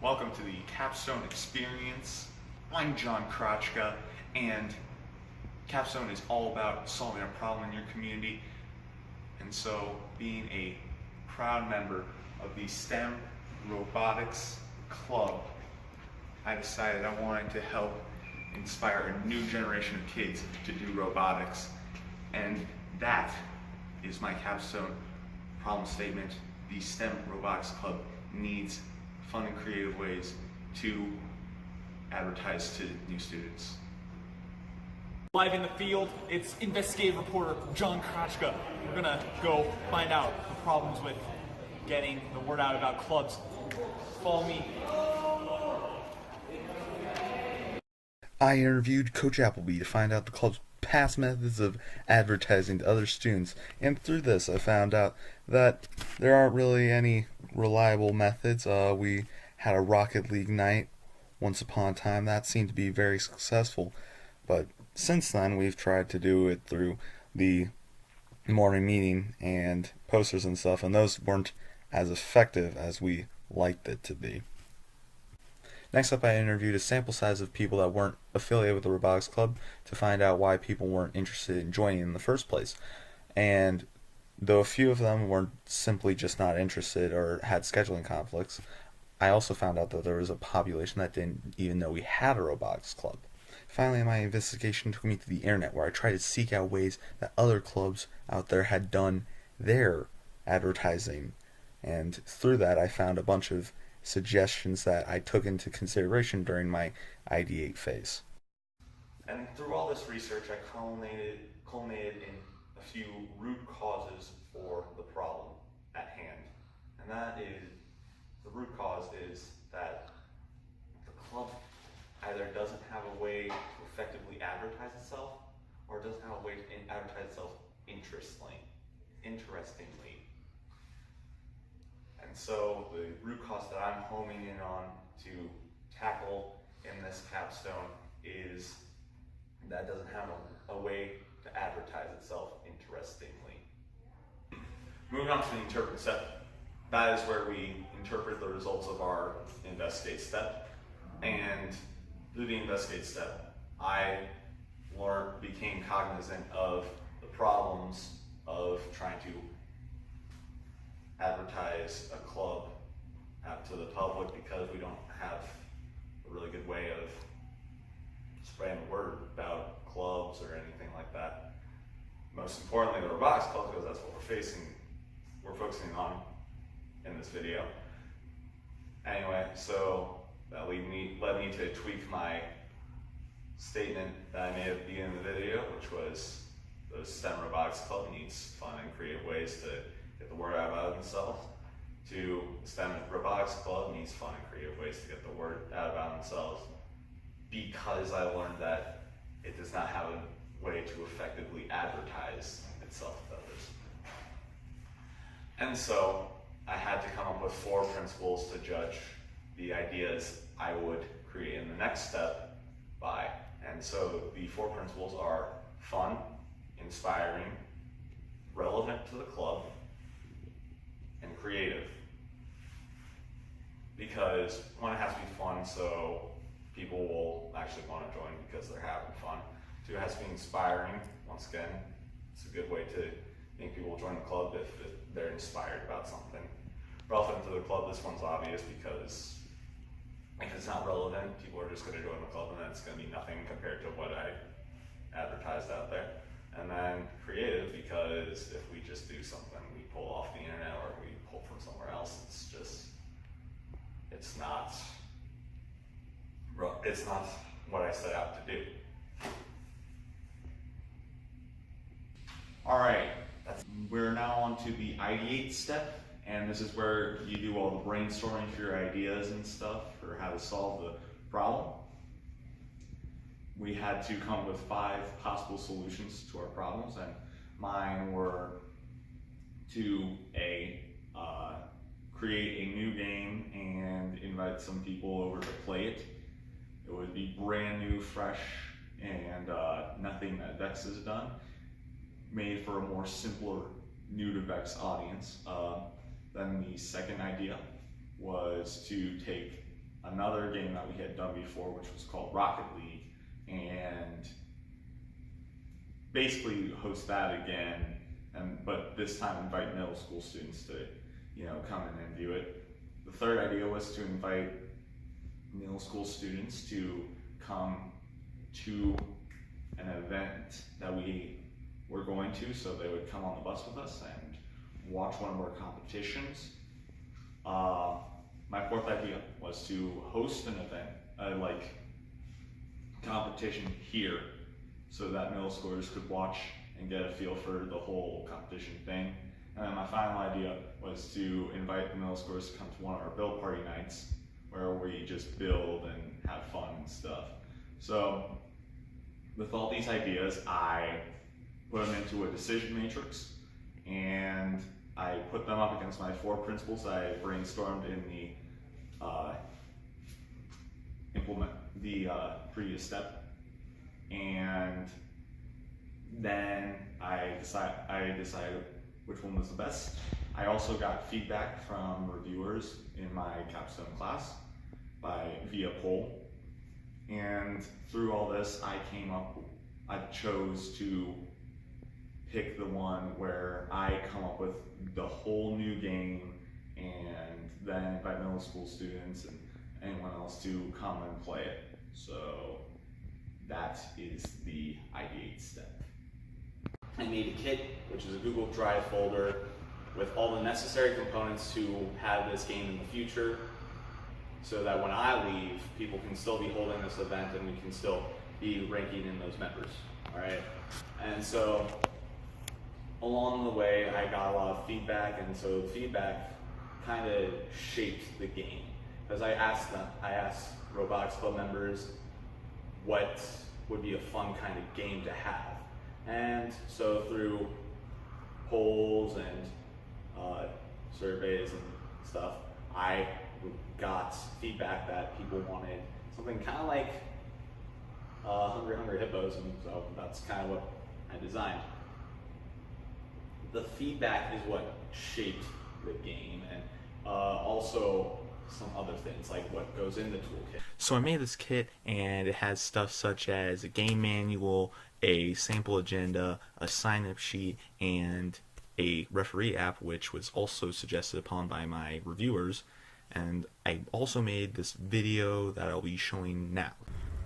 Welcome to the Capstone experience. I'm John Krochka, and Capstone is all about solving a problem in your community. And so, being a proud member of the STEM Robotics Club, I decided I wanted to help inspire a new generation of kids to do robotics. And that is my Capstone problem statement. The STEM Robotics Club needs fun and creative ways to advertise to new students. Live in the field, it's investigative reporter John Krochka. We're gonna go find out the problems with getting the word out about clubs. Follow me. I interviewed Coach Appleby to find out the club's past methods of advertising to other students, and through this I found out that there aren't really any reliable methods. We had a Rocket League night once upon a time that seemed to be very successful, but since then we've tried to do it through the morning meeting and posters and stuff, and those weren't as effective as we liked it to be. Next up, I interviewed a sample size of people that weren't affiliated with the Robotics Club to find out why people weren't interested in joining in the first place. And though a few of them were simply just not interested or had scheduling conflicts, I also found out that there was a population that didn't even know we had a Robotics Club. Finally, my investigation took me to the internet, where I tried to seek out ways that other clubs out there had done their advertising. And through that, I found a bunch of suggestions that I took into consideration during my ideate phase. And through all this research, I culminated in a few root causes for the problem at hand. And that is, the root cause is that the club either doesn't have a way to effectively advertise itself, or doesn't have a way to advertise itself interestingly. And so the root cause that I'm homing in on to tackle in this capstone is that it doesn't have a way to advertise itself interestingly. Moving on to the interpret step, that is where we interpret the results of our investigate step. And through the investigate step, I became cognizant of the problems of trying to advertise a club out to the public, because we don't have a really good way of spreading the word about clubs or anything like that. Most importantly, the Robotics Club, because that's what we're focusing on in this video. Anyway, so that led me to tweak my statement that I made at the beginning of the video, which was the STEM Robotics Club needs fun and creative ways to get the word out about themselves, to STEM Robotics Club needs fun and creative ways to get the word out about themselves, because I learned that it does not have a way to effectively advertise itself with others. And so I had to come up with 4 principles to judge the ideas I would create in the next step by. And so the 4 principles are fun, inspiring, relevant to the club, and creative. Because one, it has to be fun, so people will actually want to join because they're having fun. 2, it has to be inspiring. Once again, it's a good way to make people join the club if they're inspired about something. Relevant to the club, this one's obvious because if it's not relevant, people are just going to join the club and then it's going to be nothing compared to what I advertised out there. And then creative, because if we just do something we pull off the internet or we pull from somewhere else, it's not what I set out to do. All right, we're now on to the ideate step, and this is where you do all the brainstorming for your ideas and stuff for how to solve the problem. We had to come up with 5 possible solutions to our problems, and mine were to create a new game and invite some people over to play it. It would be brand new, fresh, and nothing that Vex has done, made for a more simpler, new to Vex audience. Then the second idea was to take another game that we had done before, which was called Rocket League, and basically host that again, but this time invite middle school students to, come in and view it. The third idea was to invite middle school students to come to an event that we were going to, so they would come on the bus with us and watch one of our competitions. My fourth idea was to host an event, like competition here, so that middle schoolers could watch and get a feel for the whole competition thing. And then my final idea was to invite the middle schoolers to come to one of our build party nights, where we just build and have fun and stuff. So with all these ideas, I put them into a decision matrix, and I put them up against my 4 principles that I brainstormed in the previous step, and then I decided which one was the best. I also got feedback from reviewers in my Capstone class via poll, and through all this I chose to pick the one where I come up with the whole new game, and then invite middle school students and anyone else to come and play it. So that is the ideate step. I made a kit, which is a Google Drive folder with all the necessary components to have this game in the future, so that when I leave, people can still be holding this event and we can still be ranking in those members, all right? And so along the way, I got a lot of feedback, and so the feedback kind of shaped the game. Because I asked Robotics Club members what would be a fun kind of game to have. And so through polls and surveys and stuff, I got feedback that people wanted something kind of like Hungry Hippos, and so that's kind of what I designed. The feedback is what shaped the game, and also some other things like what goes in the toolkit. So I made this kit, and it has stuff such as a game manual, a sample agenda, a sign-up sheet, and a referee app, which was also suggested upon by my reviewers. And I also made this video that I'll be showing now.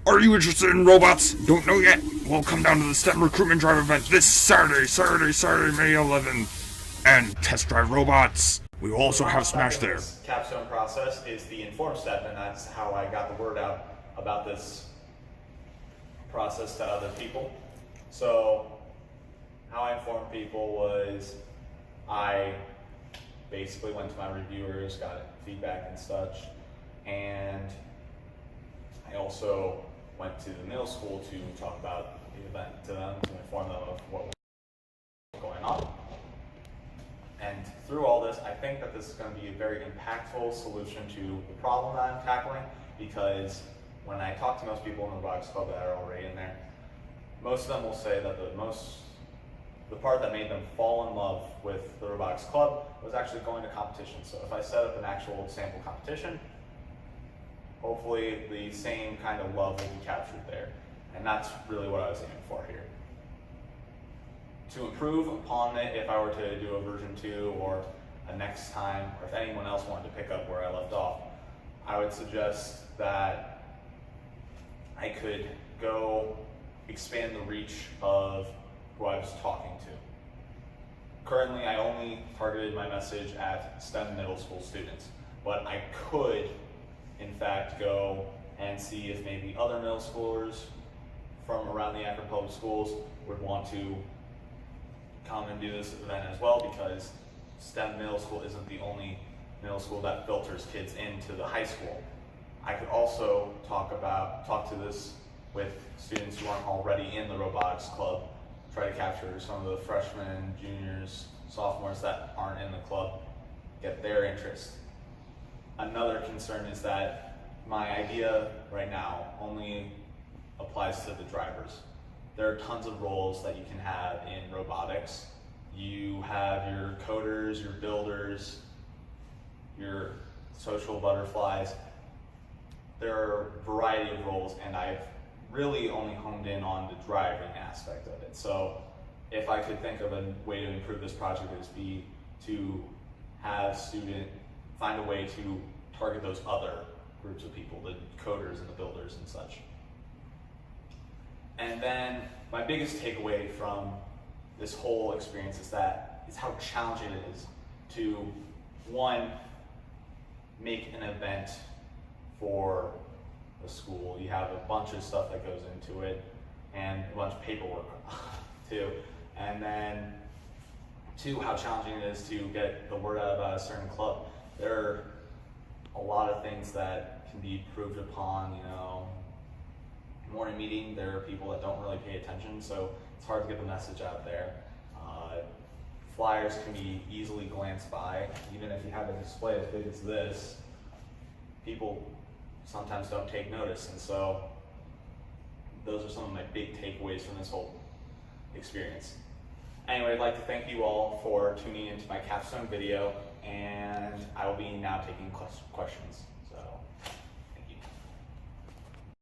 Are you interested in robots? Don't know yet? Well, come down to the STEM Recruitment Drive event this Saturday, May 11th, and test drive robots. We will also have Smash there. This Capstone process is the inform step, and that's how I got the word out about this process to other people. So how I informed people was I basically went to my reviewers, got feedback and such, and I also went to the middle school to talk about the event to them, to inform them of what was going on. And through all this, I think that this is going to be a very impactful solution to the problem that I'm tackling, because when I talk to most people in the Robotics Club that are already in there, most of them will say that the part that made them fall in love with the Robotics Club was actually going to competitions. So if I set up an actual sample competition, hopefully the same kind of love will be captured there. And that's really what I was aiming for here. To improve upon it, if I were to do a version 2 or a next time, or if anyone else wanted to pick up where I left off, I would suggest that I could go expand the reach of who I was talking to. Currently, I only targeted my message at STEM middle school students, but I could, in fact, go and see if maybe other middle schoolers from around the Akron Public Schools would want to come and do this event as well, because STEM middle school isn't the only middle school that filters kids into the high school. I could also talk to this with students who aren't already in the Robotics Club, try to capture some of the freshmen, juniors, sophomores that aren't in the club, get their interest. Another concern is that my idea right now only applies to the drivers. There are tons of roles that you can have in robotics. You have your coders, your builders, your social butterflies. there are a variety of roles, and I've really only honed in on the driving aspect of it. So if I could think of a way to improve this project, it would be to have find a way to target those other groups of people, the coders and the builders and such. And then my biggest takeaway from this whole experience is how challenging it is to, one, make an event for a school. You have a bunch of stuff that goes into it and a bunch of paperwork too. And then two, how challenging it is to get the word out about a certain club. There are a lot of things that can be improved upon, morning meeting, there are people that don't really pay attention, so it's hard to get the message out there. Flyers can be easily glanced by. Even if you have a display as big as this, people sometimes don't take notice, and so those are some of my big takeaways from this whole experience. Anyway, I'd like to thank you all for tuning into my capstone video, and I will be now taking questions. So.